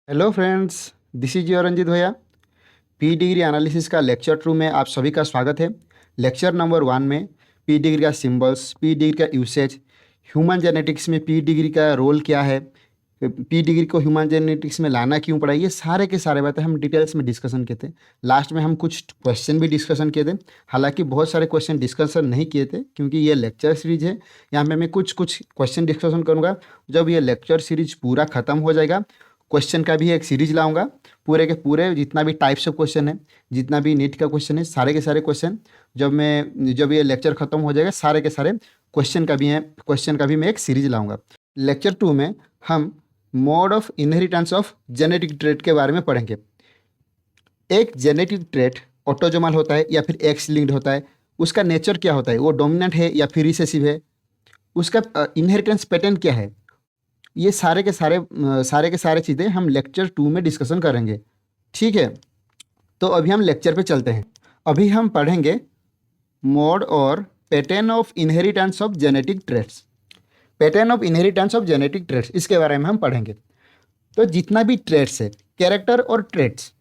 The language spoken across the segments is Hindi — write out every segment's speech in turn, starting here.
Hello friends, this is your Ranjit भैया। पी डिग्री एनालिसिस का लेक्चर 2 में आप सभी का स्वागत है। लेक्चर नंबर 1 में पी डिग्री का सिंबल्स, पी डिग्री का यूसेज, ह्यूमन जेनेटिक्स में पी डिग्री का रोल क्या है, पी डिग्री को ह्यूमन जेनेटिक्स में लाना क्यों पड़ा, ये सारे के सारे बातें हम डिटेल्स में डिस्कशन किए थे। लास्ट में हम कुछ क्वेश्चन भी डिस्कशन किए थे। हालांकि बहुत सारे क्वेश्चन डिस्कशन नहीं किए थे क्योंकि ये लेक्चर सीरीज है। यहाँ पे मैं कुछ कुछ क्वेश्चन डिस्कशन करूँगा। जब ये लेक्चर सीरीज पूरा ख़त्म हो जाएगा, क्वेश्चन का भी एक सीरीज लाऊंगा। पूरे के पूरे जितना भी टाइप्स ऑफ क्वेश्चन है, जितना भी नीट का क्वेश्चन है, सारे के सारे क्वेश्चन जब ये लेक्चर खत्म हो जाएगा, सारे के सारे क्वेश्चन का भी मैं एक सीरीज लाऊंगा। लेक्चर 2 में हम mode of inheritance of genetic trait के बारे में पढ़ेंगे। एक जेनेटिक ट्रेट ऑटोजोमल होता है या फिर एक्स लिंक्ड होता है। उसका नेचर क्या होता है, वो डोमिनेंट है या फिर रिसेसिव है, उसका इनहेरिटेंस पैटर्न क्या है, ये सारे के सारे चीज़ें हम लेक्चर 2 में डिस्कशन करेंगे। ठीक है, तो अभी हम लेक्चर पे चलते हैं। अभी हम पढ़ेंगे मोड और pattern of inheritance of genetic traits. Pattern of inheritance of genetic traits, इसके बारे में हम पढ़ेंगे। तो जितना भी ट्रेट्स है, कैरेक्टर और ट्रेट्स,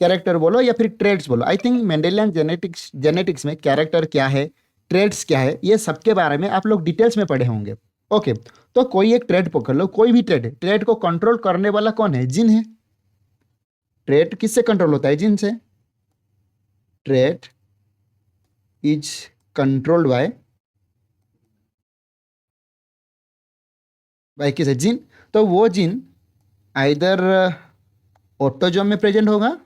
कैरेक्टर बोलो या फिर ट्रेट्स बोलो, आई थिंक मेंडेलियन जेनेटिक्स में कैरेक्टर क्या है, ट्रेट्स क्या है, ये सब के बारे में आप लोग डिटेल्स में पढ़े होंगे। ओके, तो कोई एक ट्रेट पकड़ लो, कोई भी ट्रेट है, ट्रेट को कंट्रोल करने वाला कौन है, जीन है। ट्रेट किससे कंट्रोल होता है, जीन से। ट्रेट इज कंट्रोल्ड बाय किस है, जीन। तो वो जीन आइदर ऑटोजोम में प्रेजेंट होगा,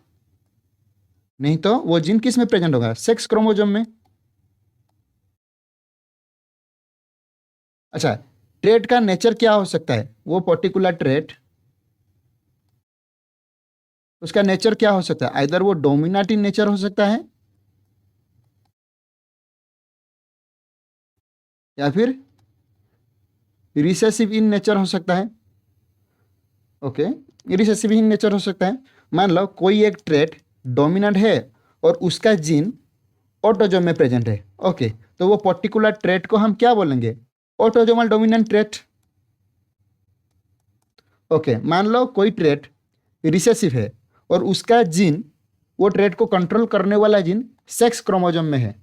नहीं तो वो जीन किस में प्रेजेंट होगा, सेक्स क्रोमोजोम में। अच्छा, ट्रेट का नेचर क्या हो सकता है, वो पर्टिकुलर ट्रेट, उसका नेचर क्या हो सकता है, आइदर वो डोमिनेंट इन नेचर हो सकता है या फिर रिसेसिव इन नेचर हो सकता है। ओके, रिसेसिव इन नेचर हो सकता है। मान लो कोई एक ट्रेट डोमिनेंट है और उसका जीन ऑटोजोम में प्रेजेंट है। ओके, तो वो पर्टिकुलर ट्रेट को हम क्या बोलेंगे, ऑटोजोमल डोमिनेंट ट्रेट। ओके, मान लो कोई ट्रेट रिसेसिव है और उसका जीन, वो ट्रेट को कंट्रोल करने वाला जीन सेक्स क्रोमोजोम में है,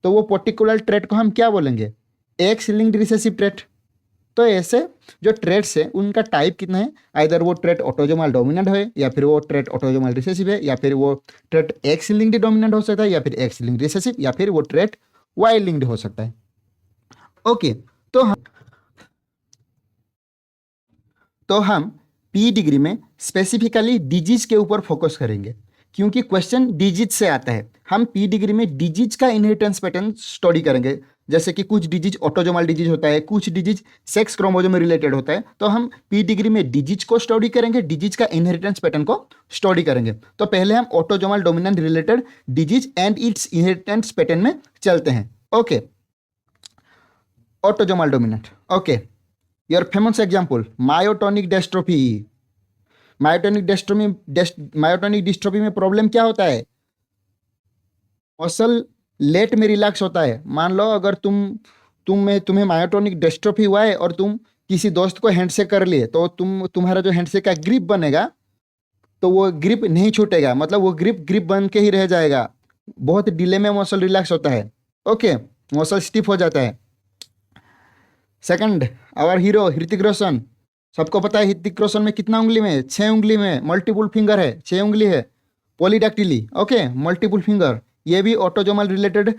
तो वो पर्टिकुलर ट्रेट को हम क्या बोलेंगे, एक्स लिंक्ड रिसेसिव ट्रेट। तो ऐसे जो ट्रेट्स है उनका टाइप कितना है, आइदर वो ट्रेट ऑटोजोमल डोमिनेंट है या फिर वो ट्रेट ऑटोजोमल रिसेसिव है, या फिर वो ट्रेट एक्स लिंक्ड डोमिनेंट हो सकता है, या फिर एक्स लिंक्ड रिसेसिव, या फिर वो ट्रेट वाई लिंक्ड हो सकता है। ओके, तो हम पी डिग्री में स्पेसिफिकली डिजीज के ऊपर फोकस करेंगे क्योंकि क्वेश्चन डिजीज से आता है। हम पी डिग्री में डिजीज का इनहेरिटेंस पैटर्न स्टडी करेंगे। जैसे कि कुछ डिजीज ऑटोजोमल डिजीज होता है, कुछ डिजीज सेक्स क्रोमोसोम में रिलेटेड होता है, तो हम पी डिग्री में डिजीज को स्टडी करेंगे, डिजीज का इनहेरिटेंस पैटर्न को स्टडी करेंगे। तो पहले हम autosomal dominant related disease and it's inheritance pattern में चलते हैं। Okay, autosomal dominant. Okay, your famous example myotonic dystrophy. Myotonic dystrophy में प्रॉब्लम क्या होता है, मसल लेट में रिलैक्स होता है। मान लो अगर तुम्हें मायोटोनिक डिस्ट्रोफी हुआ है और तुम किसी दोस्त को हैंडशेक कर लिए, तो तुम्हारा जो हैंडशेक का ग्रिप बनेगा, तो वो ग्रिप नहीं छूटेगा, मतलब वो ग्रिप ग्रिप बन के ही रह जाएगा। बहुत डिले में मसल रिलैक्स होता है। ओके, मसल स्टिफ हो जाता है। Second, our hero Hrithik Roshan. सबको पता है ऋतिक रोशन में कितना उंगली में है, 6 उंगली में, मल्टीपल फिंगर है, 6 उंगली है, पॉलीडैक्टिली। ओके, मल्टीपल फिंगर, ये भी ऑटोजोमल रिलेटेड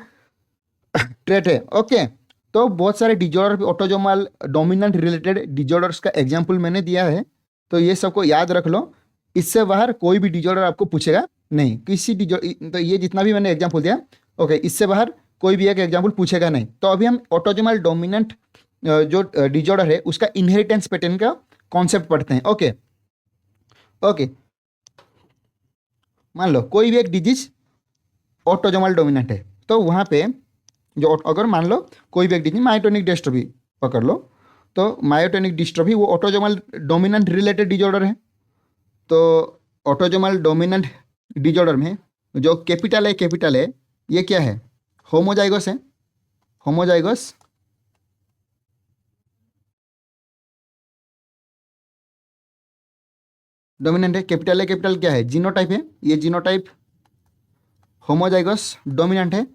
ट्रेट है। ओके, तो बहुत सारे disorder, autosomal dominant related disorders का एग्जाम्पल मैंने दिया है, तो ये सबको याद रख लो। इससे बाहर कोई भी डिजॉर्डर आपको पूछेगा नहीं, किसी डिजॉर्डर, तो ये जितना भी मैंने एग्जाम्पल दिया, ओके, इससे बाहर कोई भी एक एग्जाम्पल पूछेगा नहीं। तो अभी हम ऑटोजोमल डोमिनेंट जो डिजॉर्डर है उसका इनहेरिटेंस पैटर्न का कॉन्सेप्ट पढ़ते हैं। ओके ओके, मान लो कोई भी एक डिजीज ऑटोजोमल डोमिनेंट है, तो वहाँ पे जो, अगर मान लो कोई भी एक डिजीज मायोटोनिक डिस्ट्रोफी पकड़ लो, तो मायोटोनिक डिस्ट्रोफी वो ऑटोजोमल डोमिनेंट रिलेटेड डिजॉर्डर है। तो ऑटोजोमल डोमिनेंट डिजॉर्डर में जो कैपिटल है, ये क्या है, होमोजाइगस है, होमोजाइगस डोमिनेंट है। कैपिटल ए कैपिटल क्या है, जीनोटाइप है, ये जीनोटाइप होमोजाइगस डोमिनेंट है,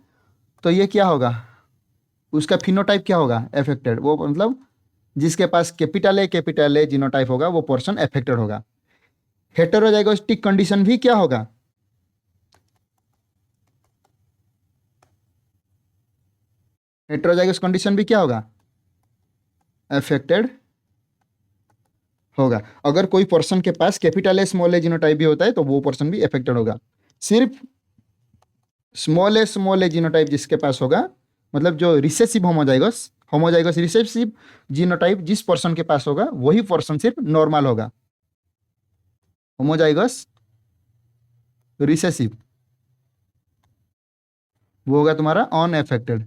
तो ये क्या होगा, उसका फिनोटाइप क्या होगा, एफेक्टेड। वो मतलब जिसके पास कैपिटल ए जीनोटाइप होगा वो पर्सन एफेक्टेड होगा। हेटेरोजाइगोस्टिक कंडीशन भी क्या होगा, हेटेरोजाइगस कंडीशन भी क्या होगा, एफेक्टेड होगा। अगर कोई पर्सन के पास capital A small A genotype भी होता है तो वो पर्सन भी एफेक्टेड होगा। सिर्फ स्मॉल ए जीनोटाइप जिसके पास होगा, मतलब जो recessive homozygous homozygous recessive genotype जिस पर्सन के पास होगा वही पर्सन सिर्फ नॉर्मल होगा। होमोजाइगस रिसेसिव वो होगा तुम्हारा अनएफेक्टेड,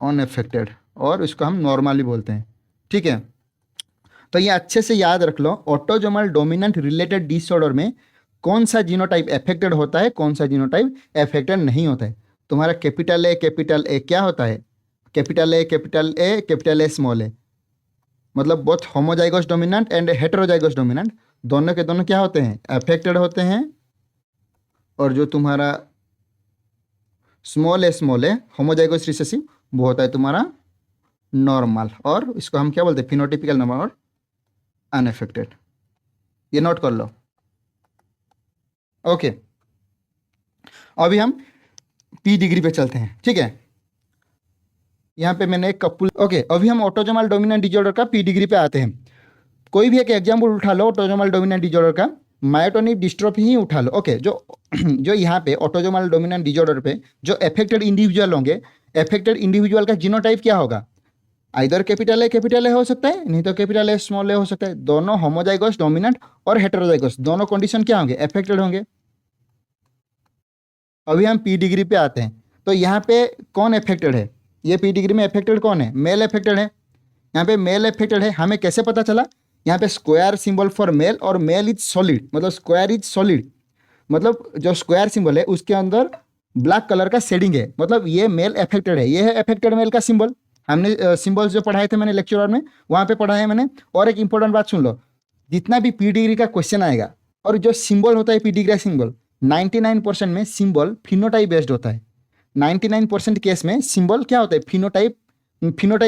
अनएफेक्टेड, और इसको हम नॉर्मली बोलते हैं। ठीक है, तो ये अच्छे से याद रख लो, ऑटोजोमल डोमिनेंट रिलेटेड डिसऑर्डर में कौन सा जीनोटाइप एफेक्टेड होता है, कौन सा जीनोटाइप एफेक्टेड नहीं होता है। तुम्हारा कैपिटल ए क्या होता है, कैपिटल ए स्मॉल ए, मतलब both homozygous dominant and heterozygous dominant दोनों के दोनों क्या होते हैं, एफेक्टेड होते हैं। और जो तुम्हारा स्मॉल ए होमोजाइगस रिसेसिव वो होता है तुम्हारा नॉर्मल, और इसको हम क्या बोलते हैं, फिनोटिपिकल नॉर्मल और अनएफेक्टेड। ये नोट कर लो। ओके, अभी हम पी डिग्री पे चलते हैं। ठीक है, यहाँ पे मैंने एक कपुल। ओके, अभी हम ऑटोजोमल डोमिनेंट डिसऑर्डर का पी डिग्री पे आते हैं। कोई भी एक एग्जाम्पल उठा लो ऑटोजोमल डोमिनेंट डिसऑर्डर का, मायोटोनिक डिस्ट्रोफी ही उठा लो। ओके, जो यहाँ पे ऑटोजोमल डोमिनेंट डिसऑर्डर पे जो एफेक्टेड इंडिविजुअल होंगे, एफेक्टेड इंडिविजुअल का जीनोटाइप क्या होगा, आइदर कैपिटल ए हो सकता है, नहीं तो कैपिटल ए स्मॉल ए हो सकता है। दोनों होमोजाइगस डोमिनेंट और हेटेरोजाइगस दोनों कंडीशन क्या होंगे, एफेक्टेड होंगे। अभी हम पी डिग्री पे आते हैं, तो यहाँ पे कौन एफेक्टेड है, ये पी डिग्री में एफेक्टेड कौन है, मेल एफेक्टेड है। यहाँ पे मेल एफेक्टेड है, हमें कैसे पता चला, यहाँ पे स्क्वायर सिंबल फॉर मेल और मेल इज सॉलिड, मतलब स्क्वायर इज सॉलिड, मतलब जो स्क्वायर सिंबल है उसके अंदर ब्लैक कलर का शेडिंग है, मतलब ये मेल एफेक्टेड है। ये है एफेक्टेड मेल का सिंबल। हमने सिंबल्स जो पढ़ाए थे मैंने लेक्चर में, वहाँ पे पढ़ाए मैंने। और एक इंपॉर्टेंट बात सुन लो, जितना भी पी डिग्री का क्वेश्चन आएगा और जो सिंबल होता है पी डिग्री का सिंबल, 99% में सिंबल फिनोटाइप बेस्ड होता है। 99% केस में सिंबल क्या होता है, फिनोटाइप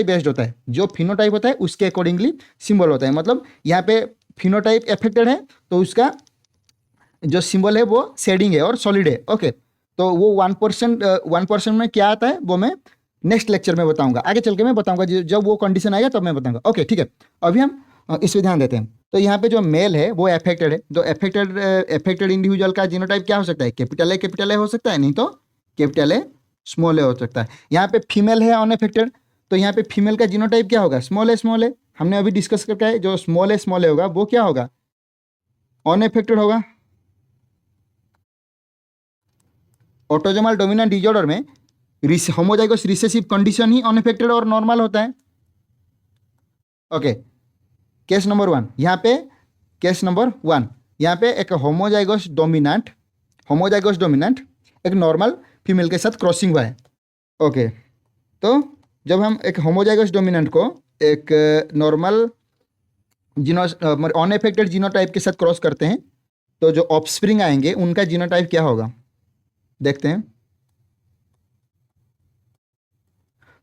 बेस्ड होता है। जो फिनोटाइप होता है उसके अकॉर्डिंगली सिंबल होता है। मतलब यहाँ पे फिनोटाइप एफेक्टेड है तो उसका जो सिंबल है वो शेडिंग है और सॉलिड है। ओके, तो वो 1% में क्या आता है वो मैं नेक्स्ट लेक्चर में बताऊंगा, आगे चल के मैं बताऊंगा, जब वो कंडीशन आएगा तब मैं बताऊंगा। ओके ठीक है, अभी हम इस पे ध्यान देते हैं। तो यहाँ पे जो मेल है वो एफेक्टेड है, तो एफेक्टेड इंडिविजुअल का जीनोटाइप क्या हो सकता है, कैपिटल ए हो सकता है, नहीं तो कैपिटल ए स्मॉल ए हो सकता है। यहाँ पे फीमेल है अनएफेक्टेड, तो यहाँ पे फीमेल का जीनोटाइप क्या होगा, स्मॉल ए। हमने अभी डिस्कस करके आए, जो स्मॉल ए होगा वो क्या होगा, अनएफेक्टेड होगा। ऑटोजोमल डोमिनेंट डिसऑर्डर में होमोजाइगस रिसेसिव कंडीशन ही अनएफेक्टेड और नॉर्मल होता है। ओके, केस नंबर 1 यहाँ पे, केस नंबर 1 यहाँ पे एक होमोजाइगस डोमिनेंट एक नॉर्मल फीमेल के साथ क्रॉसिंग हुआ है। ओके, तो जब हम एक होमोजाइगस डोमिनेंट को एक नॉर्मल अनएफेक्टेड जीनोटाइप के साथ क्रॉस करते हैं, तो जो ऑफस्प्रिंग आएंगे उनका जीनोटाइप क्या होगा, देखते हैं।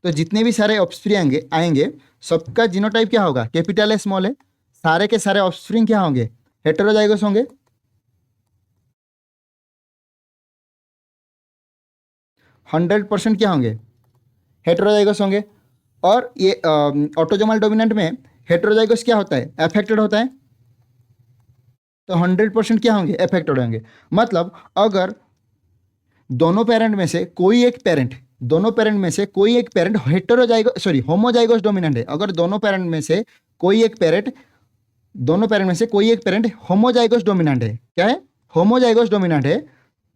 तो जितने भी सारे ऑफस्प्रिंग आएंगे सबका जीनोटाइप क्या होगा, कैपिटल ए स्मॉल ए। सारे के सारे ऑफस्प्रिंग क्या होंगे, हेटेरोजाइगस होंगे। 100% क्या होंगे, हेटेरोजाइगस होंगे। और ये ऑटोजोमल डोमिनेंट में हेटेरोजाइगस क्या होता है, एफेक्टेड होता है, तो 100% क्या होंगे, एफेक्टेड होंगे। मतलब अगर दोनों पेरेंट में से कोई एक पेरेंट होमोजाइगस डोमिनेंट है, अगर दोनों पेरेंट में से कोई एक पेरेंट होमोजाइगस डोमिनेंट है, क्या है, होमोजाइगस डोमिनेंट है,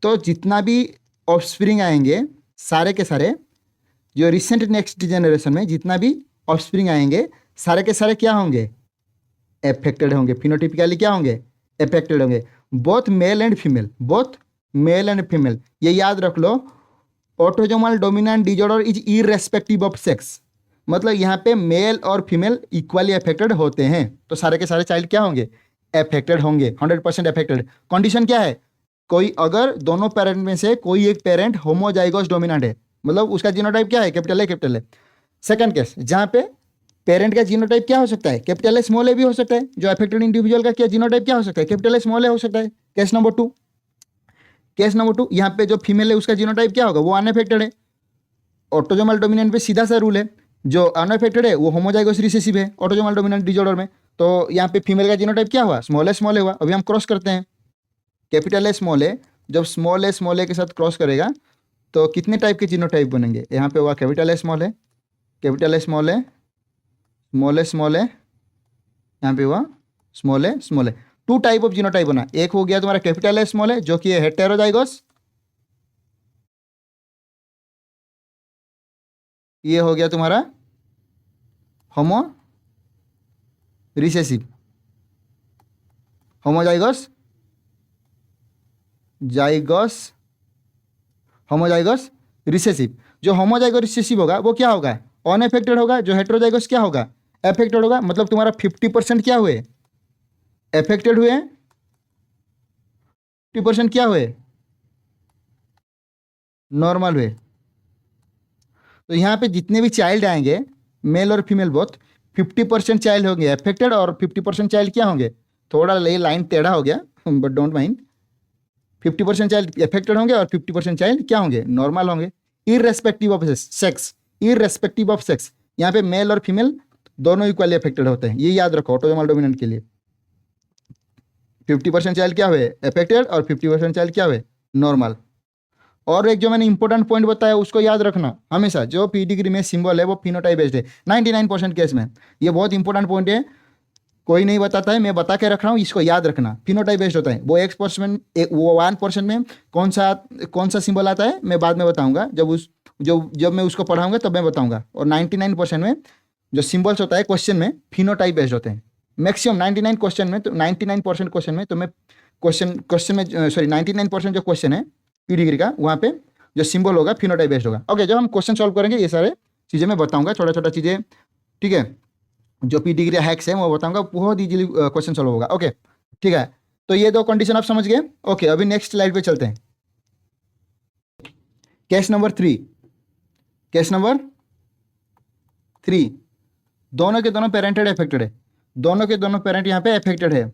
तो जितना भी ऑफस्प्रिंग आएंगे सारे के सारे, जो रिसेंट नेक्स्ट जनरेशन में जितना भी ऑफस्प्रिंग आएंगे सारे के सारे क्या होंगे, एफेक्टेड होंगे, फिनोटिपिकली क्या होंगे, एफेक्टेड होंगे। बोथ मेल एंड फीमेल, ये याद रख लो। Autosomal dominant disorder is irrespective of sex, मतलब यहाँ पे मेल और फीमेल इक्वली अफेक्टेड होते हैं, तो सारे के सारे चाइल्ड क्या होंगे, अफेक्टेड होंगे, 100% अफेक्टेड। कंडीशन क्या है, कोई अगर दोनों पेरेंट में से कोई एक पेरेंट होमोजाइगोस डोमिनेंट है, मतलब उसका जीनोटाइप क्या है, कैपिटल है। सेकंड केस जहाँ पे पेरेंट का जीनोटाइप क्या हो सकता है, कैपिटल ए स्मॉल ए भी हो सकता है, जो अफेक्टेड इंडिविजुअल का क्या जीनोटाइप क्या हो सकता है, कैपिटल ए स्मॉल ए हो सकता है। केस नंबर 2 यहाँ पे जो फीमेल है उसका जीनोटाइप क्या होगा, वो अनअफेक्टेड है। ऑटोजोमल डोमिनेंट पे सीधा सा रूल है, जो अनअफेक्टेड है वो होमोजाइगोस रिसेसिव है ऑटोजोमल डोमिनेंट डिसऑर्डर में। तो यहाँ पे फीमेल का जीनोटाइप क्या हुआ, स्मॉल ए हुआ। अभी हम क्रॉस करते हैं, कैपिटल ए जब स्मॉल ए के साथ क्रॉस करेगा तो कितने टाइप के जीनोटाइप बनेंगे, यहाँ पे हुआ कैपिटल ए स्मॉल ए, यहाँ पे हुआ small A. 2 type of genotype बना, एक हो गया तुम्हारा कैपिटल ए स्मॉल ए जो कि है हेटेरोजाइगोस, ये हो गया तुम्हारा होमो रिसेसिव, होमोजाइगोस होमोजाइगोस रिसेसिव। जो होमोजाइगोस रिसेसिव होगा वो क्या होगा, अनएफेक्टेड होगा। जो हेटेरोजाइगोस क्या होगा, अफेक्टेड होगा। मतलब तुम्हारा 50% क्या हुए, अफेक्टेड हुए, 50% क्या हुए, नॉर्मल हुए। तो यहाँ पे जितने भी चाइल्ड आएंगे, मेल और फीमेल बोथ, 50% चाइल्ड होंगे अफेक्टेड और 50% चाइल्ड क्या होंगे, थोड़ा ये लाइन टेढ़ा हो गया but don't mind, 50% child affected होंगे और 50% चाइल्ड क्या होंगे, नॉर्मल होंगे, इररेस्पेक्टिव ऑफ सेक्स। यहाँ पे मेल और फीमेल दोनों इक्वली अफेक्टेड होते हैं, ये याद रखो ऑटोसोमल डोमिनेंट के लिए। 50% चाइल्ड क्या हुए, अफेक्टेड, और 50% चाइल्ड क्या हुए, नॉर्मल। और एक जो मैंने इंपॉर्टेंट पॉइंट बताया उसको याद रखना हमेशा, जो पी डिग्री में सिंबल है वो फिनोटाइप बेस्ड है 99% केस में। ये बहुत इंपॉर्टेंट पॉइंट है, कोई नहीं बताता है, मैं बता के रख रहा हूँ, इसको याद रखना। फिनोटाइप बेस्ड होता है वो 1% में कौन सा सिंबल आता है मैं बाद में बताऊंगा, जब मैं उसको पढ़ाऊंगा तब मैं बताऊंगा। और 99% में जो सिंबल्स होता है क्वेश्चन में फिनोटाइप बेस्ड होते हैं। मैक्सिमम 99 क्वेश्चन में, तो 99% क्वेश्चन में, तो मैं क्वेश्चन में 99% जो क्वेश्चन है पी डिग्री का, वहाँ पे जो सिंबल होगा फिनोटाइप बेस्ड होगा। ओके, जब हम क्वेश्चन सॉल्व करेंगे ये सारे चीज़ें मैं बताऊंगा, छोटा चीज़ें, ठीक है। जो पी डिग्री हैक्स है वो बताऊंगा, बहुत इजीली क्वेश्चन सॉल्व होगा। ओके, ठीक है। तो ये 2 कंडीशन आप समझ गए। ओके, अभी नेक्स्ट स्लाइड पे चलते हैं। केस नंबर 3, दोनों के दोनों पेरेंटेड अफेक्टेड है, दोनों के दोनों पेरेंट यहाँ पे अफेक्टेड है।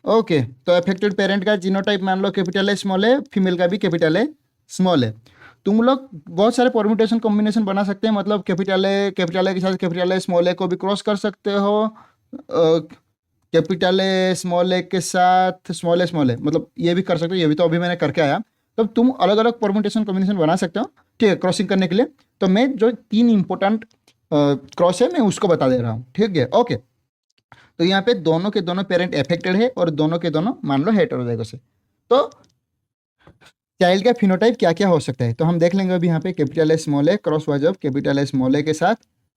ओके, तो अफेक्टेड पेरेंट का जीनोटाइप मान लो कैपिटल ए स्मॉल है, फीमेल का भी कैपिटल ए स्मॉल है। तुम लोग बहुत सारे परम्यूटेशन कॉम्बिनेशन बना सकते हैं, मतलब कैपिटल ए के साथ कैपिटल ए स्मॉल ए को भी क्रॉस कर सकते हो, कैपिटल ए स्मॉल ए के साथ स्मॉल ए, मतलब ये भी कर सकते हो, ये भी तो अभी मैंने करके आया। तब तुम अलग अलग परम्यूटेशन कॉम्बिनेशन बना सकते हो, ठीक है, क्रॉसिंग करने के लिए। तो मैं जो 3 इंपॉर्टेंट क्रॉस है मैं उसको बता दे रहा हूँ, ठीक है। ओके, तो यहाँ पे दोनों के दोनों पेरेंट अफेक्टेड है और दोनों के दोनों मान लो हेटेरोजाइगोस है। तो चाइल्ड का फिनोटाइप क्या क्या हो सकता है, तो हम देख लेंगे अभी। यहाँ पे capital A small A cross हुआ जब कैपिटल ए स्मॉल ए के साथ,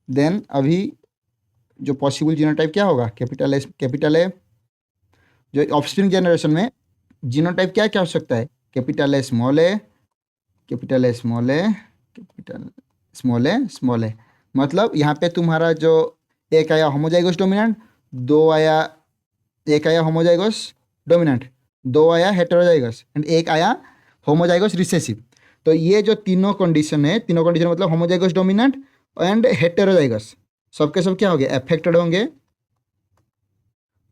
देन अभी जो पॉसिबल जीनोटाइप क्या होगा, कैपिटल ए जो ऑफस्प्रिंग जनरेशन में जीनोटाइप क्या क्या हो सकता है, capital A small A, capital A small A, capital small A. मतलब यहाँ पे तुम्हारा जो एक आया होमोजाइगोस डोमिनेंट, एक आया होमोजाइगोस डोमिनेंट, 2 आया हेटेरोजाइगस, एंड एक आया होमोजाइगोस रिसेसिव। तो ये जो तीनों कंडीशन है, तीनों कंडीशन मतलब होमोजाइगोस डोमिनेंट एंड हेटेरोजाइगस, सबके सब क्या हो गए, अफेक्टेड होंगे,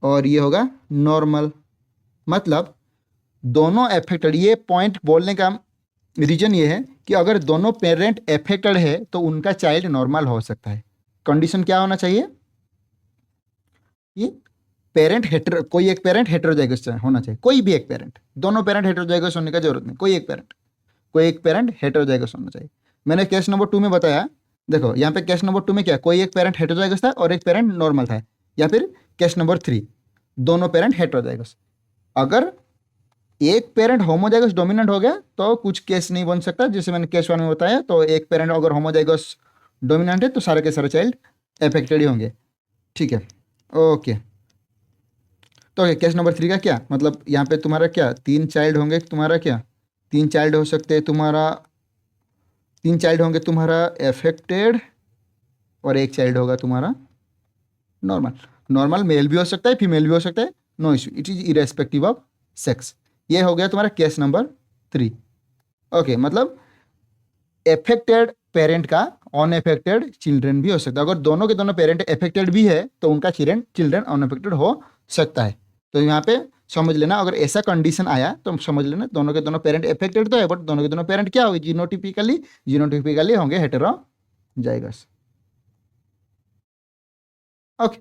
और ये होगा नॉर्मल। मतलब दोनों अफेक्टेड, ये पॉइंट बोलने का रीजन ये है कि अगर दोनों पेरेंट अफेक्टेड है तो उनका चाइल्ड नॉर्मल हो सकता है। कंडीशन क्या होना चाहिए, कि कोई एक पेरेंट हेटेरोजाइगस होना चाहिए, कोई भी एक पेरेंट, दोनों पेरेंट हेटेरोजाइगस होने का जरूरत नहीं, कोई एक पेरेंट हेटेरोजाइगस होना चाहिए। मैंने केस नंबर 2 में बताया, देखो यहाँ पे केस नंबर 2 में क्या, कोई एक पेरेंट हेटेरोजाइगस था और एक पेरेंट नॉर्मल था। या फिर केस नंबर 3, दोनों पेरेंट हेटेरोजाइगस। अगर एक पेरेंट होमोजाइगस डोमिनेंट हो गया तो कुछ केस नहीं बन सकता, जैसे मैंने केस 1 में बताया। तो एक पेरेंट अगर होमोजाइगस डोमिनेंट है तो सारे के सारे चाइल्ड अफेक्टेड ही होंगे, ठीक है। ओके, तो केस नंबर 3 का क्या मतलब, यहाँ पे तुम्हारा क्या 3 चाइल्ड होंगे, तुम्हारा क्या 3 चाइल्ड हो सकते हैं, 3 चाइल्ड होंगे तुम्हारा अफेक्टेड और एक चाइल्ड होगा तुम्हारा नॉर्मल। नॉर्मल मेल भी हो सकता है, फीमेल भी हो सकता है, no issue, it is irrespective of sex. ये हो गया तुम्हारा केस नंबर 3। ओके, मतलब एफेक्टेड पेरेंट का अनएफेक्टेड चिल्ड्रन भी हो सकता है। अगर दोनों के दोनों पेरेंट एफेक्टेड भी है तो उनका चिल्ड्रन अनएफेक्टेड हो सकता है। तो यहाँ पे समझ लेना, अगर ऐसा कंडीशन आया तो समझ लेना दोनों के दोनों पेरेंट एफेक्टेड तो है, बट दोनों के दोनों पेरेंट क्या होंगे, जीनोटिपिकली होंगे हेटेरोजाइगस। ओके,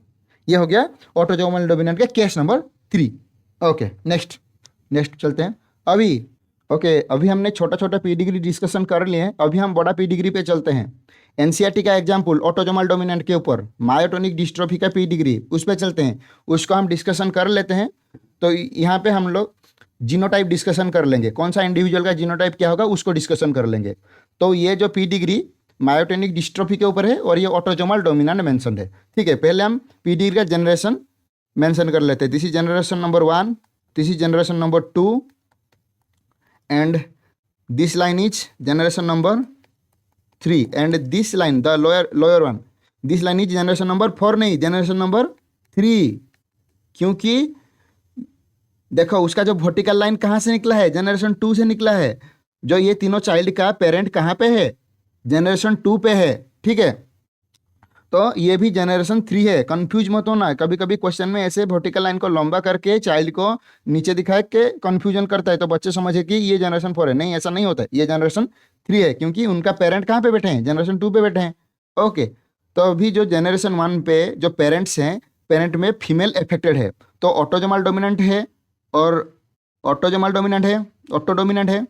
ये हो गया ऑटोसोमल डोमिनेंट का केस नंबर 3। ओके, नेक्स्ट चलते हैं अभी। ओके, अभी हमने छोटा छोटा पी डिग्री डिस्कशन कर लिए हैं, अभी हम बड़ा पी डिग्री पे चलते हैं। एनसीईआरटी का एग्जाम्पल ऑटोसोमल डोमिनेंट के ऊपर, मायोटोनिक डिस्ट्रोफी का पी डिग्री, उस पर चलते हैं, उसको हम डिस्कशन कर लेते हैं। तो यहाँ पे हम लोग जीनोटाइप डिस्कशन कर लेंगे, कौन सा इंडिविजुअल का जीनोटाइप क्या होगा उसको डिस्कशन कर लेंगे। तो ये जो पी डिग्री मायोटोनिक डिस्ट्रोफी के ऊपर है और ये ऑटोसोमल डोमिनेंट मेंशन है। ठीक है, पहले हम पी डिग्री का जनरेशन मेंशन कर लेते हैं। This is generation number 1, this is generation number 2 and this line is generation number 3 and this line the lower one, this line is generation number 4 नहीं, generation number 3। क्योंकि देखो उसका जो वर्टिकल लाइन कहाँ से निकला है, जनरेशन 2 से निकला है। जो ये तीनों चाइल्ड का पेरेंट कहाँ पे है, जनरेशन 2 पे है। ठीक है, तो ये भी जनरेशन 3 है। कंफ्यूज मत होना, कभी कभी क्वेश्चन में ऐसे वर्टिकल लाइन को लंबा करके चाइल्ड को नीचे दिखा के कंफ्यूजन करता है, तो बच्चे समझे कि ये जनरेशन 4 है। नहीं, ऐसा नहीं होता है, ये जनरेशन 3 है, क्योंकि उनका पेरेंट कहाँ पे बैठे हैं, जनरेशन 2 पे बैठे हैं। ओके, तो अभी जो जनरेशन 1 पे जो पेरेंट्स हैं, पेरेंट में फीमेल एफेक्टेड है, तो ऑटोसोमल डोमिनेंट है और ऑटोसोमल डोमिनेंट है, ऑटोडोमिनेंट है।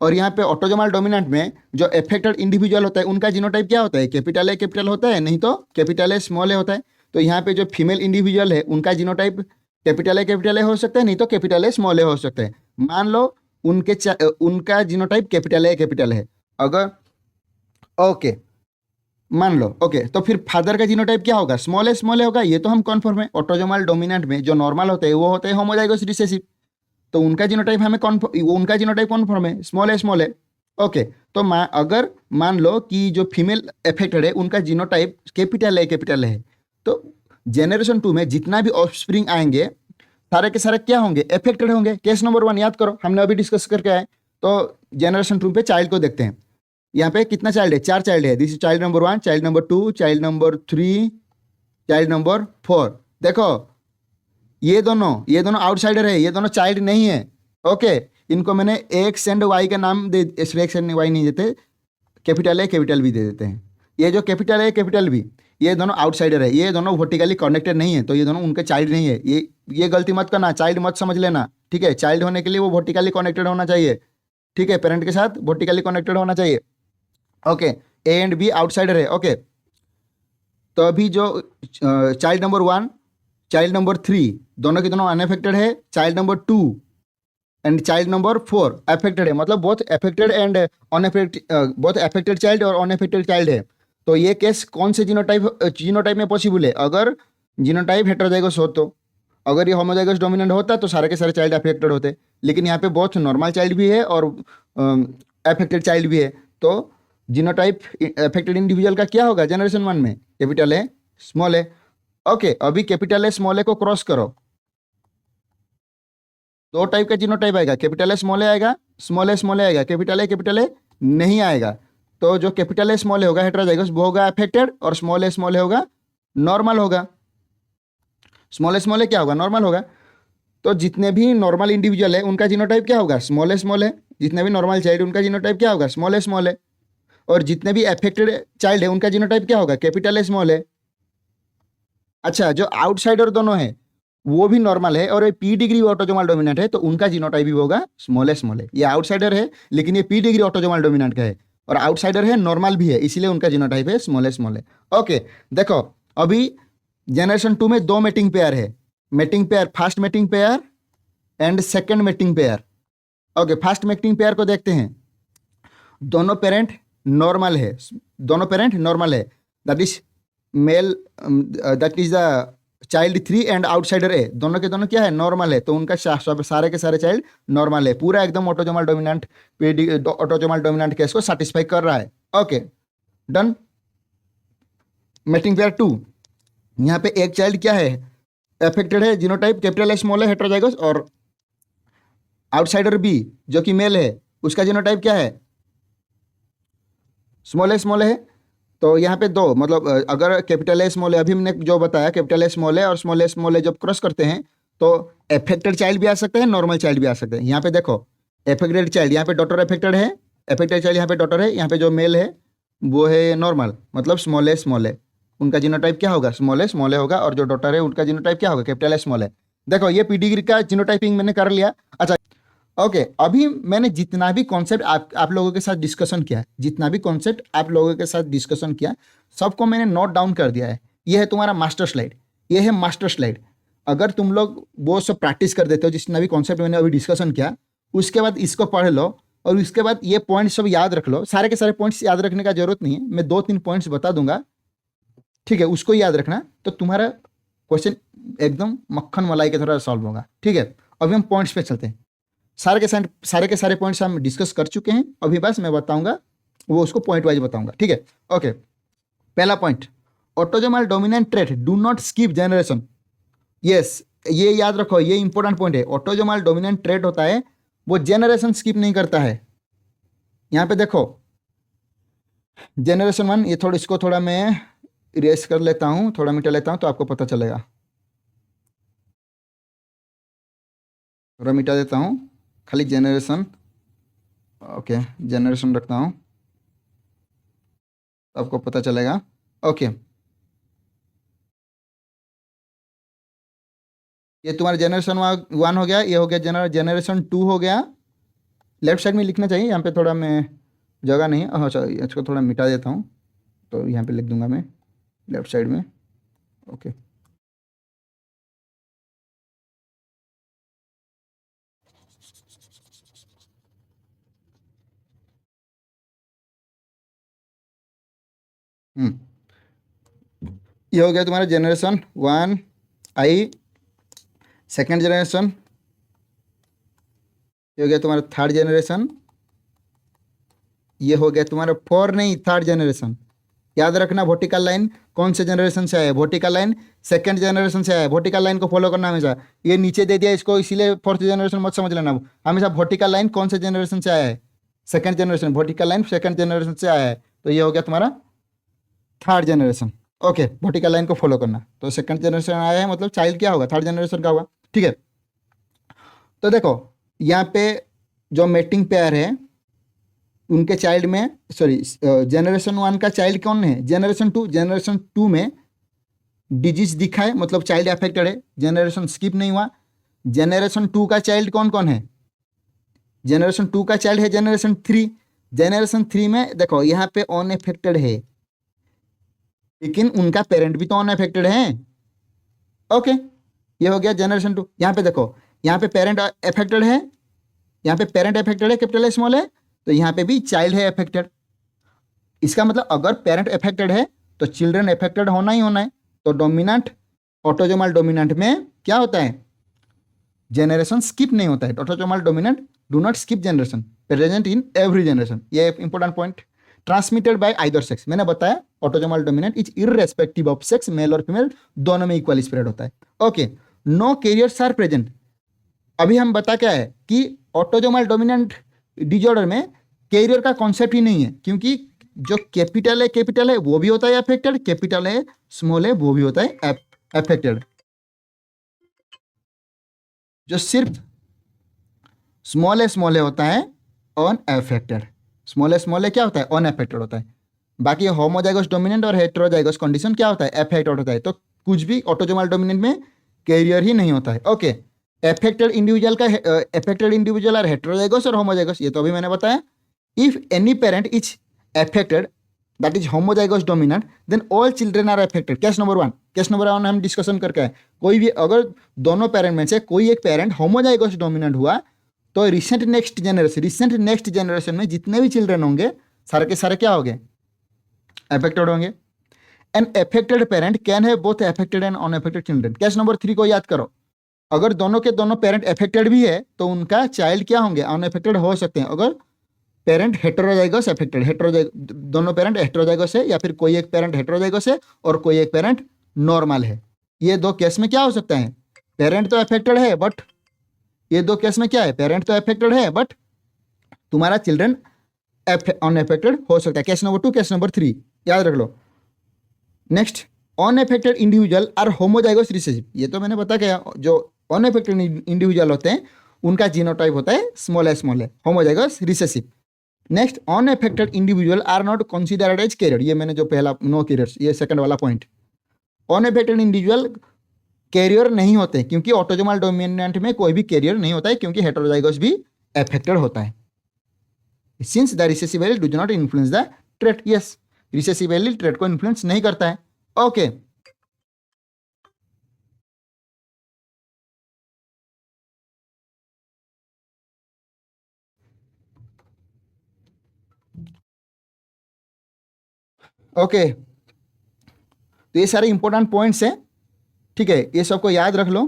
और यहाँ पे ऑटोसोमल डोमिनेंट में जो एफेक्टेड इंडिविजुअल होता है उनका जीनोटाइप क्या होता है, कैपिटल ए कैपिटल होता है, नहीं तो कैपिटल ए स्मॉल ए होता है। तो यहाँ पे जो फीमेल इंडिविजुअल है उनका जीनोटाइप कैपिटल ए हो सकता है, नहीं तो कैपिटल ए स्मॉल ए हो सकता है। मान लो उनका जीनोटाइप कैपिटल है अगर, ओके मान लो, ओके, तो फिर फादर का जीनोटाइप क्या होगा, स्मॉल ए होगा। ये तो हम कन्फर्म है। ऑटोसोमल डोमिनेंट में जो नॉर्मल होते हैं वो होते हैं होमोजाइगोस रिसेसिव, तो उनका जीनोटाइप हमें उनका जीनोटाइप कन्फर्म है, स्मॉल ए। ओके, तो अगर मान लो कि जो फीमेल एफेक्टेड है उनका जीनोटाइप कैपिटल है, तो जनरेशन 2 में जितना भी ऑफस्प्रिंग आएंगे सारे के सारे क्या होंगे, एफेक्टेड होंगे। केस नंबर 1 याद करो, हमने अभी डिस्कस करके आए। तो जनरेशन 2 पे चाइल्ड को देखते हैं। यहाँ पे कितना चाइल्ड है, 4 चाइल्ड है। This is child number 1, child number 2, child number 3, child number 4। देखो ये दोनों आउटसाइडर है, ये दोनों चाइल्ड नहीं है। ओके, इनको मैंने एक्स एंड वाई का नाम दे, एक्स एंड वाई नहीं देते, कैपिटल ए कैपिटल बी दे देते हैं। ये जो कैपिटल ए कैपिटल बी, ये दोनों आउटसाइडर है, ये दोनों वर्टिकली कनेक्टेड नहीं है, तो ये दोनों उनके चाइल्ड नहीं है। ये गलती मत करना, चाइल्ड मत समझ लेना। ठीक है, चाइल्ड होने के लिए वो वर्टिकली कनेक्टेड होना चाहिए। ठीक है, पेरेंट के साथ वर्टिकली कनेक्टेड होना चाहिए। Okay, a and b outsider है। ओके, तो अभी जो चाइल्ड नंबर 1, चाइल्ड नंबर 3 दोनों के दोनों अनएफेक्टेड है। Child number 2 and child number 4 affected है, मतलब both affected and unaffected, both affected child और अनएफेक्टेड चाइल्ड है। तो ये केस कौन से जीनोटाइप में पॉसिबल है, अगर जीनोटाइप हेटेरोजाइगस हो तो। अगर ये होमोजाइगस डोमिनेंट होता तो सारे के सारे चाइल्ड अफेक्टेड होते, लेकिन यहाँ पे बहुत नॉर्मल चाइल्ड भी है और अफेक्टेड चाइल्ड भी है। तो जीनोटाइप अफेक्टेड इंडिविजुअल का क्या होगा जनरेशन 1 में, capital A small A. Okay, अभी कैपिटल ए स्मॉल ए को क्रॉस करो, 2 टाइप का जीनोटाइप आएगा, कैपिटल ए स्मॉल ए आएगा, स्मॉल ए आएगा, कैपिटल ए नहीं आएगा। तो जो कैपिटल ए स्मॉल ए होगा हेटेरोजाइगस वो होगा अफेक्टेड, और स्मॉल ए होगा नॉर्मल होगा। स्मॉल ए क्या होगा, नॉर्मल होगा। तो जितने भी नॉर्मल इंडिविजुअल है उनका जीनोटाइप क्या होगा, स्मॉल ए। जितने भी नॉर्मल चाइल्ड उनका जीनोटाइप क्या होगा, स्मॉल ए। और जितने भी अफेक्टेड चाइल्ड है उनका जीनोटाइप क्या होगा, कैपिटल ए स्मॉल ए। अच्छा, जो आउटसाइडर दोनों हैं वो भी नॉर्मल है और पी डिग्री ऑटोसोमल डोमिनेंट है, तो उनका जीनोटाइप भी होगा स्मॉल ए। ये आउटसाइडर है लेकिन ये पी डिग्री ऑटोसोमल डोमिनेंट का है, और आउटसाइडर है नॉर्मल भी है, इसीलिए उनका जीनोटाइप है स्मॉल ए। ओके, देखो अभी जनरेशन 2 में 2 मेटिंग पेयर है, mating pair, first mating pair and second mating pair. Okay, first mating pair को देखते हैं। दोनों पेरेंट नॉर्मल है, that is male, that is the child 3 and outsider A, दोनों के दोनों क्या है, नॉर्मल है। तो उनका सारे के सारे चाइल्ड नॉर्मल है, पूरा एकदम ऑटोसोमल डोमिनेंट केस को सेटिस्फाई कर रहा है। Okay, done. मैटिंग पेयर 2, यहाँ पे एक चाइल्ड क्या है, अफेक्टेड है, जीनोटाइप कैपिटल एस स्मॉल है, हेटेरोजाइगस, और आउटसाइडर बी जो कि मेल है उसका जीनोटाइप क्या है, स्मॉल है। तो यहाँ पे दो, मतलब अगर कैपिटल ए स्मॉल है, अभी हमने जो बताया कैपिटल ए स्मॉल है और स्मॉल ए जब क्रॉस करते हैं तो एफेक्टेड चाइल्ड भी आ सकते हैं, नॉर्मल चाइल्ड भी आ सकते हैं। यहाँ पे देखो एफेक्टेड चाइल्ड, यहाँ पे डॉटर एफेक्टेड है, एफेक्टेड चाइल्ड यहाँ पे डॉटर है, यहाँ पे जो मेल है वो है नॉर्मल, मतलब स्मॉल ए, उनका जीनोटाइप क्या होगा, स्मॉल ए होगा, और जो डॉटर है उनका जीनोटाइप क्या होगा, कैपिटल ए स्मॉल है। देखो ये पीडिग्री का जीनोटाइपिंग मैंने कर लिया। अच्छा ओके, अभी मैंने जितना भी कॉन्सेप्ट आप लोगों के साथ डिस्कशन किया है, जितना भी कॉन्सेप्ट आप लोगों के साथ डिस्कशन किया, सबको मैंने नोट डाउन कर दिया है। ये है तुम्हारा मास्टर स्लाइड, ये है मास्टर स्लाइड। अगर तुम लोग वो सब प्रैक्टिस कर देते हो, जितना भी कॉन्सेप्ट मैंने अभी डिस्कशन किया, उसके बाद इसको पढ़ लो और उसके बाद ये पॉइंट्स सब याद रख लो। सारे के सारे पॉइंट्स याद रखने का जरूरत नहीं है, मैं 2-3 पॉइंट्स बता दूंगा, ठीक है, उसको याद रखना, तो तुम्हारा क्वेश्चन एकदम मक्खन मलाई की तरह सॉल्व होगा। ठीक है, अभी हम पॉइंट्स पे चलते हैं। सारे के सारे पॉइंट्स हम डिस्कस कर चुके हैं, अभी बस मैं बताऊंगा, वो उसको पॉइंट वाइज बताऊंगा। ठीक है, ओके। पहला point, autosomal dominant trait do not skip generation. Yes, ये याद रखो, ये इंपॉर्टेंट पॉइंट है। ऑटोजोमल डोमिनेंट ट्रेट होता है वो जनरेशन स्किप नहीं करता है। यहाँ पे देखो जनरेशन 1, ये थोड़ा, इसको थोड़ा मैं इरेज कर लेता हूँ, थोड़ा मिटा लेता हूँ तो आपको पता चलेगा। थोड़ा मिटा देता हूँ, खाली जनरेशन, ओके जनरेशन रखता हूँ तो आपको पता चलेगा। ओके, ये तुम्हारा जनरेशन 1 हो गया, ये हो गया जनरेशन 2 हो गया। लेफ्ट साइड में लिखना चाहिए, यहाँ पे थोड़ा मैं जगह नहीं है, अच्छा इसको थोड़ा मिटा देता हूँ, तो यहाँ पे लिख दूंगा मैं लेफ्ट साइड में। ओके, ये हो गया तुम्हारा जनरेशन 1 आई, सेकेंड जनरेशन, ये हो गया तुम्हारा थर्ड जनरेशन, ये हो गया तुम्हारा 4 नहीं, थर्ड जनरेशन। याद रखना वर्टिकल लाइन कौन से जनरेशन से आया है, वर्टिकल लाइन सेकंड जनरेशन से आया है। वर्टिकल लाइन को फॉलो करना हमेशा, ये नीचे दे दिया इसको इसीलिए फोर्थ जनरेशन मत समझ लेना, हमेशा वर्टिकल लाइन कौन से जनरेशन से आया है, second generation, vertical line second generation से आया है, तो ये हो गया तुम्हारा third generation. Okay, vertical line को फॉलो करना, तो सेकंड जनरेशन आया है मतलब चाइल्ड क्या होगा, थर्ड जनरेशन का होगा। ठीक है, तो देखो यहाँ पे जो मेटिंग पेयर है उनके चाइल्ड में, सॉरी जनरेशन 1 का चाइल्ड कौन है, जनरेशन 2 में डिजीज दिखा है, मतलब चाइल्ड अफेक्टेड है, जनरेशन स्किप नहीं हुआ। जनरेशन 2 का चाइल्ड कौन कौन है, जनरेशन 2 का चाइल्ड है जनरेशन 3 में देखो यहाँ पे अनअफेक्टेड है, लेकिन उनका पेरेंट भी तो अनअफेक्टेड है। ओके, ये हो गया जनरेशन 2। यहाँ पे देखो, यहाँ पे पेरेंट अफेक्टेड है, यहाँ पे पेरेंट अफेक्टेड है, कैपिटल स्मॉल है, तो यहाँ पे भी चाइल्ड है अफेक्टेड। इसका मतलब अगर पेरेंट अफेक्टेड है तो चिल्ड्रन अफेक्टेड होना ही होना है। तो डोमिनेंट, ऑटोजोमल डोमिनेंट में क्या होता है, जनरेशन स्किप नहीं होता है। Autosomal dominant do not skip generation, present in every generation, ये important point. Transmitted by either sex, मैंने बताया autosomal dominant is irrespective of sex, male और फीमेल दोनों में इक्वली स्प्रेड होता है। Okay, no carriers are present. अभी हम बता क्या है कि ऑटोजोमल डोमिनेंट डिजॉर्डर में कैरियर का कॉन्सेप्ट ही नहीं है, क्योंकि जो कैपिटल है वो भी होता है अफेक्टेड, कैपिटल है स्मॉल है वो भी होता है अफेक्टेड। जो सिर्फ स्मॉल है होता है अनअफेक्टेड, स्मॉल है क्या होता है, अनअफेक्टेड होता है। बाकी होमोजाइगस डोमिनेंट और हेटेरोजाइगस कंडीशन क्या होता है, अफेक्टेड होता है। तो कुछ भी ऑटोजोमल डोमिनेंट में कैरियर ही नहीं होता है। Okay, affected individual are heterozygous और होमोजाइगस, ये तो अभी मैंने बताया। If any parent is affected that is homozygous dominant then all children are affected. Case number 1 हम डिस्कशन करके आए, कोई भी अगर दोनों पेरेंट में से कोई एक पेरेंट होमोजाइगस डोमिनेंट हुआ तो रिसेंट नेक्स्ट जनरेशन में जितने भी चिल्ड्रन होंगे सारे के सारे क्या होंगे, अफेक्टेड होंगे। An affected parent can have both affected and unaffected children. Case number 3 को याद करो, अगर दोनों के दोनों पेरेंट अफेक्टेड भी है तो उनका चाइल्ड क्या होंगे, अनअफेक्टेड हो सकते हैं। अगर पेरेंट हेटेरोजाइगस अफेक्टेड, दोनों पेरेंट हेटेरोजाइगस है या फिर कोई एक पेरेंट हेटेरोजाइगस है और कोई एक पेरेंट नॉर्मल है। ये दो केस में क्या हो सकता है, पेरेंट तो अफेक्टेड है बट, ये दो केस में क्या है, पेरेंट तो अफेक्टेड है बट तुम्हारा चिल्ड्रन अनअफेक्टेड हो सकता है। केस नंबर 2, केस नंबर 3 याद रख लो। Next, unaffected individual are homozygous recessive. ये तो मैंने बता गया, जो अनअफेक्टेड इंडिविजुअल होते हैं उनका जीनोटाइप होता है स्मॉल है, homozygous recessive. Next, unaffected individual are not considered as carrier. ये मैंने जो पहला नो कैरियर्स, ये सेकंड वाला पॉइंट। अनअफेक्टेड इंडिविजुअल कैरियर नहीं होते क्योंकि ऑटोजोमल डोमिनेंट में कोई भी कैरियर नहीं होता है, क्योंकि हेटेरोजाइगस भी अफेक्टेड होता है। Since the recessive allele do not influence the trait, yes, recessive allele trait को इन्फ्लुएंस नहीं करता है। ओके ओके, तो ये सारे इंपॉर्टेंट पॉइंट्स हैं, ठीक है, ये सबको याद रख लो।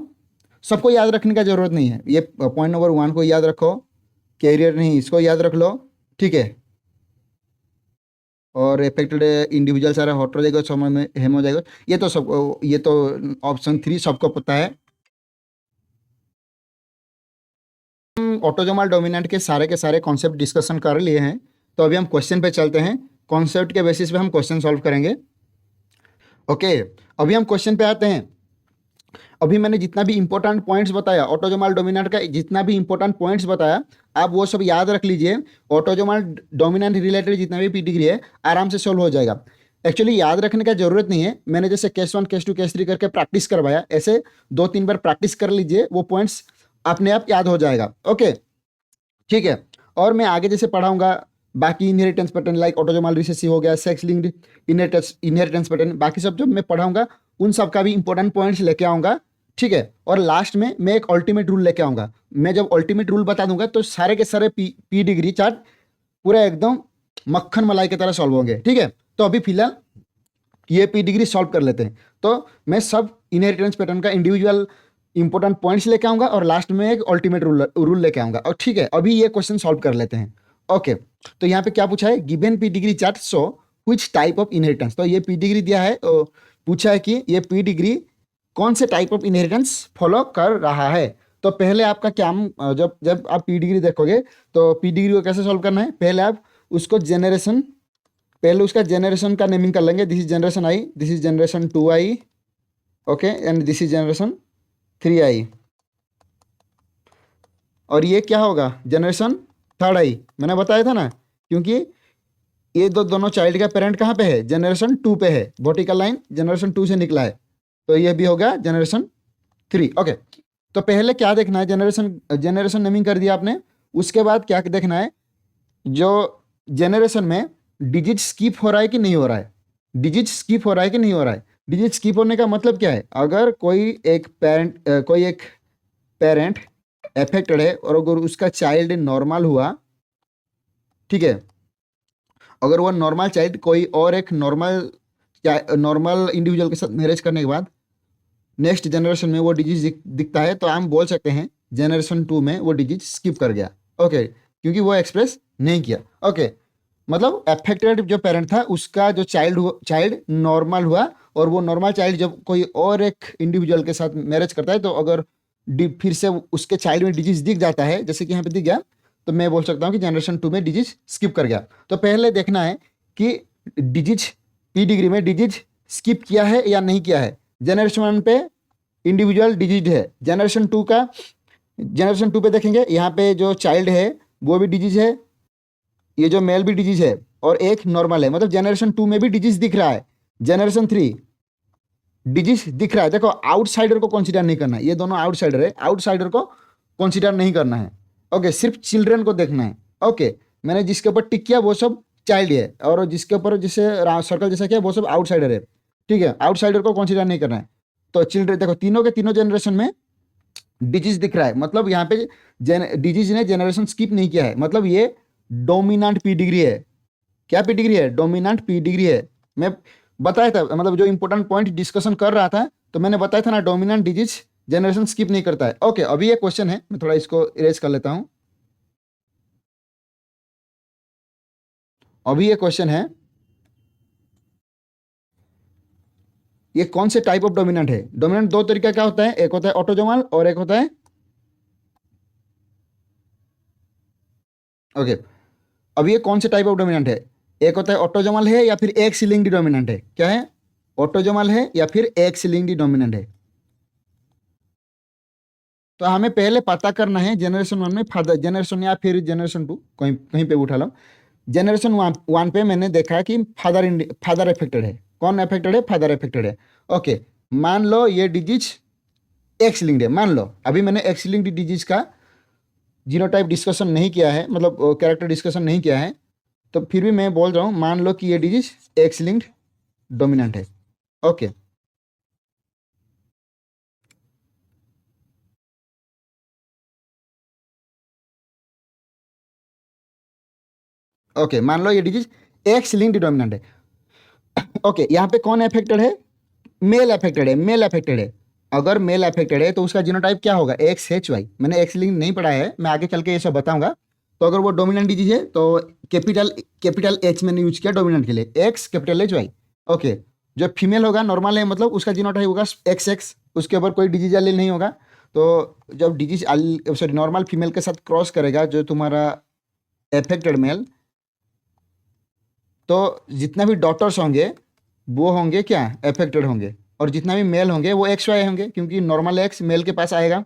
सबको याद रखने का जरूरत नहीं है, ये पॉइंट नंबर 1 को याद रखो, कैरियर नहीं इसको याद रख लो, ठीक है। और अफेक्टेड इंडिविजुअल सारा हेटेरोजाइगस होमोजाइगस, ये तो ऑप्शन 3 सबको पता है। ऑटोजोमल डोमिनेंट के सारे कॉन्सेप्ट डिस्कशन कर लिए हैं, तो अभी हम क्वेश्चन पे चलते हैं। कॉन्सेप्ट के बेसिस पे हम क्वेश्चन सॉल्व करेंगे। ओके, अभी हम क्वेश्चन पे आते हैं। अभी मैंने जितना भी इंपॉर्टेंट पॉइंट्स बताया, ऑटोजोमल डोमिनेंट का जितना भी इंपॉर्टेंट पॉइंट्स बताया, आप वो सब याद रख लीजिए। ऑटोजोमल डोमिनेंट रिलेटेड जितना भी पीडिग्री है आराम से सॉल्व हो जाएगा। एक्चुअली याद रखने का जरूरत नहीं है, मैंने जैसे केस 1 केस 2 केस 3 करके प्रैक्टिस करवाया, ऐसे 2-3 बार प्रैक्टिस कर लीजिए, वो पॉइंट्स अपने आप याद हो जाएगा। ओके ठीक है, और मैं आगे जैसे पढ़ाऊंगा बाकी inheritance pattern like autosomal recessive हो गया, सेक्स लिंक्ड इनहेरिटेंस पैटर्न, बाकी सब जो मैं पढ़ाऊंगा उन सब का भी इंपॉर्टेंट पॉइंट्स लेके आऊंगा, ठीक है। और लास्ट में मैं एक अल्टीमेट रूल लेके आऊंगा। मैं जब अल्टीमेट रूल बता दूंगा तो सारे के सारे पी डिग्री चार्ट पूरा एकदम मक्खन मलाई की तरह सॉल्व होंगे, ठीक है। तो अभी फिलहाल ये पी डिग्री सॉल्व कर लेते हैं। तो मैं सब इनहेरिटेंस पैटर्न का इंडिविजुअल इंपॉर्टेंट पॉइंट्स लेके आऊंगा और लास्ट में एक अल्टीमेट रूल लेके आऊंगा, और ठीक है अभी ये क्वेश्चन सॉल्व कर लेते हैं। ओके, तो यहाँ पे क्या पूछा है, given P degree chart show which type of inheritance. तो ये पी डिग्री दिया है, तो पूछा है कि ये पी डिग्री कौन से टाइप ऑफ इनहेरिटेंस फॉलो कर रहा है। तो पहले आपका क्या, जब जब आप पी डिग्री देखोगे तो पी डिग्री को कैसे सॉल्व करना है, पहले आप उसको जेनरेशन, पहले उसका जेनरेशन का नेमिंग कर लेंगे। This is generation I, this is generation 2i, okay, and this is generation 3i, और ये क्या होगा, जनरेशन 3rd i। मैंने बताया था ना, क्योंकि ये दोनों चाइल्ड का पेरेंट कहाँ पे है, जनरेशन 2 पे है, वर्टिकल लाइन जनरेशन 2 से निकला है, तो ये भी होगा जनरेशन 3। ओके, तो पहले क्या देखना है, जनरेशन नेमिंग कर दिया आपने। उसके बाद क्या देखना है, जो जनरेशन में डिजिट स्किप हो रहा है कि नहीं हो रहा है, डिजिट स्किप हो रहा है कि नहीं हो रहा है। डिजिट स्किप होने का मतलब क्या है, अगर कोई एक पेरेंट अफेक्टेड है और अगर उसका चाइल्ड नॉर्मल हुआ, ठीक है, अगर वो नॉर्मल चाइल्ड कोई और एक नॉर्मल इंडिविजुअल के साथ मैरिज करने के बाद नेक्स्ट जनरेशन में वो डिजीज दिखता है, तो हम बोल सकते हैं जनरेशन 2 में वो डिजीज स्किप कर गया, ओके, क्योंकि वो एक्सप्रेस नहीं किया। ओके, मतलब अफेक्टेड जो पेरेंट था उसका जो चाइल्ड नॉर्मल हुआ, और वो नॉर्मल चाइल्ड जब कोई और एक इंडिविजुअल के साथ मैरिज करता है, तो अगर फिर से उसके चाइल्ड में डिजीज दिख जाता है, जैसे कि यहाँ पे दिख गया, तो मैं बोल सकता हूँ कि जनरेशन 2 में डिजीज स्किप कर गया। तो पहले देखना है कि डिजीज पी डिग्री में डिजीज स्किप किया है या नहीं किया है। जनरेशन 1 पे इंडिविजुअल डिजीज है, जनरेशन 2 पे देखेंगे, यहाँ पे जो चाइल्ड है वो भी डिजीज है, ये जो मेल भी डिजीज है, और एक नॉर्मल है, मतलब जनरेशन 2 में भी डिजीज दिख रहा है। जनरेशन 3 डिजीज दिख रहा है, देखो आउटसाइडर को कंसीडर नहीं करना है, ये दोनों आउटसाइडर है, आउटसाइडर को कंसीडर नहीं करना है। ओके, सिर्फ चिल्ड्रन को देखना है। ओके, मैंने जिसके ऊपर टिक किया वो सब चाइल्ड है, और जिसके ऊपर जैसे सर्कल जैसा किया वो सब आउटसाइडर है, ठीक है, आउटसाइडर को कंसीडर नहीं करना है। तो चिल्ड्रन देखो, तीनों के तीनों जनरेशन में डिजीज दिख रहा है, मतलब यहाँ पे डिजीज ने जनरेशन स्किप नहीं किया है, मतलब ये डोमिनेंट पी डिग्री है। क्या पी डिग्री है, डोमिनेंट पी डिग्री है। मैं बताया था, मतलब जो इंपॉर्टेंट पॉइंट डिस्कशन कर रहा था, तो मैंने बताया था ना, डोमिनेंट डिजीज जनरेशन स्किप नहीं करता है। ओके, अभी ये क्वेश्चन है, मैं थोड़ा इसको इरेज कर लेता हूँ। अभी ये क्वेश्चन है, ये कौन से टाइप ऑफ डोमिनेंट है? डोमिनेंट दो तरीका क्या होता है, एक होता है ऑटोजोमल और एक होता है ओके। अब ये कौन से टाइप ऑफ डोमिनेंट है? एक होता है ऑटोजोमल है या फिर एक्स लिंक्ड डोमिनेंट है। क्या है? ऑटोजोमल है या फिर एक्स लिंक्ड डोमिनेंट है। तो हमें पहले पता करना है जनरेशन 1 में फादर, जनरेशन या फिर जनरेशन 2 कहीं कहीं पे उठा लो। जनरेशन 1 पे मैंने देखा कि फादर अफेक्टेड है। कौन अफेक्टेड है? फादर अफेक्टेड है। ओके, मान लो ये डिजीज एक्स लिंक्ड है। मान लो अभी मैंने एक्स लिंक्ड डिजीज का जीनोटाइप डिस्कशन नहीं किया है, मतलब कैरेक्टर डिस्कशन नहीं किया है, तो फिर भी मैं बोल रहा हूँ, मान लो कि ये डिजीज एक्स लिंक्ड डोमिनेंट है। ओके, ओके मान लो ये डिजीज एक्स लिंक्ड डोमिनेंट है। ओके, यहाँ पे कौन अफेक्टेड है? मेल अफेक्टेड है। मेल अफेक्टेड है। अगर मेल अफेक्टेड है तो उसका जीनोटाइप क्या होगा? X H Y. मैंने एक्स लिंक नहीं पढ़ा है, मैं आगे चल के ये सब बताऊंगा। तो अगर वो डोमिनेंट डिजीज है तो कैपिटल एच मैंने यूज किया डोमिनेंट के लिए, X capital H Y. Okay, जो फीमेल होगा नॉर्मल है, मतलब उसका जीनोटाइप होगा एक्स एक्स, उसके ऊपर कोई डिजीज एलील नहीं होगा। तो जब डिजीज सॉरी नॉर्मल फीमेल के साथ क्रॉस करेगा जो तुम्हारा एफेक्टेड मेल, तो जितना भी डॉटर्स होंगे वो होंगे क्या? एफेक्टेड होंगे। और जितना भी मेल होंगे वो एक्स वाई होंगे, क्योंकि नॉर्मल एक्स मेल के पास आएगा।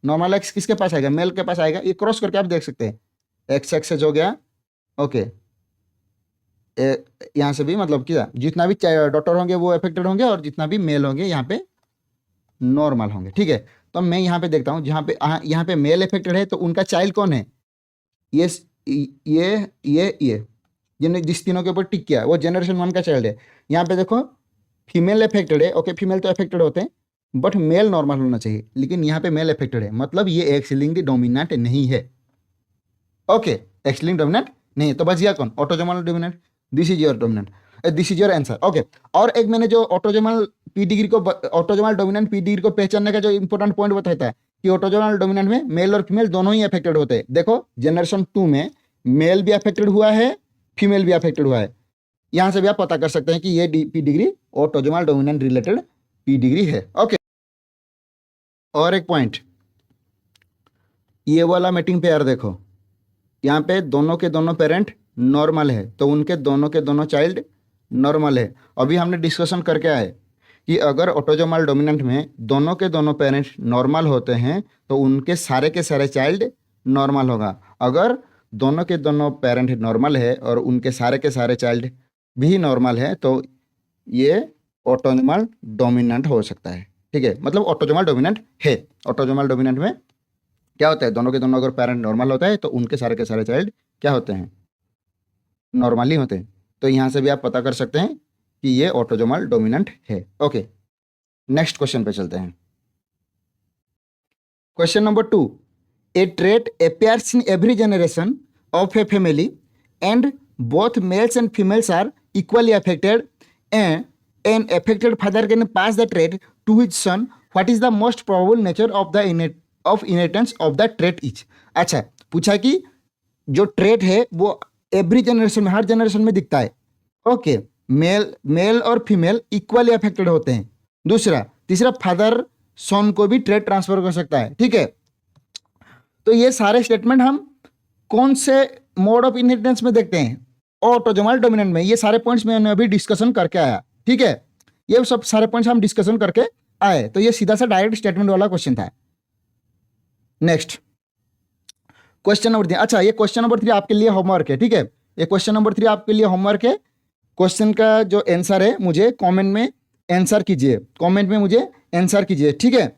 नॉर्मल एक्स किसके पास आएगा? मेल के पास आएगा। ये क्रॉस करके आप देख सकते हैं, एक्स एक्स हो गया। ओके, यहाँ से भी मतलब क्या, जितना भी डॉटर होंगे वो एफेक्टेड होंगे और जितना भी मेल होंगे यहाँ पे नॉर्मल होंगे। ठीक है, तो मैं यहाँ पे देखता हूँ, जहाँ पे यहाँ पे मेल एफेक्टेड है तो उनका चाइल्ड कौन है? ये ये जिस तीनों के ऊपर टिक किया वो जनरेशन 1 का चाइल्ड है। यहाँ पे देखो फीमेल अफेक्टेड है। ओके, फीमेल तो अफेक्टेड होते हैं बट मेल नॉर्मल होना चाहिए, लेकिन यहाँ पे मेल अफेक्टेड है, मतलब ये एक्स लिंक्ड डोमिनेंट नहीं है। ओके, एक्स लिंक्ड डोमिनेंट नहीं है, तो बच गया कौन? Autosomal dominant. This is your dominant, this is your answer. Okay, और एक मैंने जो ऑटोजोमल पी डिग्री को, ऑटोजोमल डोमिनेंट पी डिग्री को पहचानने का जो इंपॉर्टेंट पॉइंट बताता है कि ऑटोजोमल डोमिनेंट में मेल और फीमेल दोनों ही अफेक्टेड होते हैं। देखो जनरेशन 2 में मेल भी अफेक्टेड हुआ है, फीमेल भी अफेक्टेड हुआ है। यहां से भी आप पता कर सकते हैं कि ये P degree autosomal dominant related P degree है। ओके, और एक पॉइंट, ये वाला मैटिंग पेयर देखो, यहाँ पे दोनों के दोनों पेरेंट नॉर्मल है, तो उनके दोनों के दोनों चाइल्ड नॉर्मल है। अभी हमने डिस्कशन करके आए कि अगर ऑटोजोमल डोमिनेंट में दोनों के दोनों पेरेंट्स नॉर्मल होते हैं तो उनके सारे के सारे चाइल्ड नॉर्मल होगा। अगर दोनों के दोनों पेरेंट नॉर्मल है और उनके सारे के सारे चाइल्ड भी नॉर्मल है तो ये ऑटोजोमल डोमिनेंट हो सकता है। ठीक है, मतलब ऑटोजोमल डोमिनेंट है। ऑटोजोमल डोमिनेंट में क्या होता है? दोनों के दोनों अगर पेरेंट नॉर्मल होता है तो उनके सारे के सारे चाइल्ड क्या होते हैं? नॉर्मली होते हैं। तो यहाँ से भी आप पता कर सकते हैं कि ये ऑटोजोमल डोमिनेंट है। ओके, नेक्स्ट क्वेश्चन पे चलते हैं। Question number 2, A trait appears in every generation of a family and both males and females are equally affected and an affected father can pass the trait to his son. What is the most probable nature of the inheritance of the trait is? अच्छा, पूछा कि जो ट्रेट है वो एवरी जनरेशन में, हर जनरेशन में दिखता है। ओके, मेल और फीमेल इक्वली अफेक्टेड होते हैं। दूसरा, तीसरा, फादर सन को भी ट्रेट ट्रांसफर कर सकता है। ठीक है, तो ये सारे स्टेटमेंट हम कौन से मोड ऑफ इनहेरिटेंस में देखते हैं? ऑटोजोमल डोमिनेंट में। ये सारे पॉइंट्स मैंने अभी डिस्कशन करके आया। ठीक है, ये सब सारे पॉइंट्स हम डिस्कशन करके आए, तो ये सीधा सा डायरेक्ट स्टेटमेंट वाला क्वेश्चन था। Next question number 3। अच्छा, ये क्वेश्चन नंबर 3 आपके लिए होमवर्क है। ठीक है, ये क्वेश्चन नंबर 3 आपके लिए होमवर्क है। क्वेश्चन का जो आंसर है मुझे कमेंट में आंसर कीजिए, कमेंट में मुझे आंसर कीजिए। ठीक है,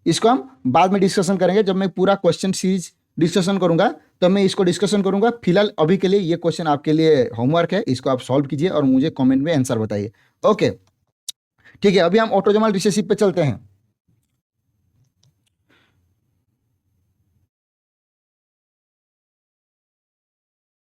इसको हम बाद में डिस्कशन करेंगे, जब मैं पूरा क्वेश्चन सीरीज डिस्कशन करूंगा तो मैं इसको डिस्कशन करूंगा। फिलहाल अभी के लिए ये क्वेश्चन आपके लिए होमवर्क है, इसको आप सॉल्व कीजिए और मुझे कमेंट में आंसर बताइए। ओके, ठीक है, अभी हम ऑटोजोमल रिसेसिव पे चलते हैं।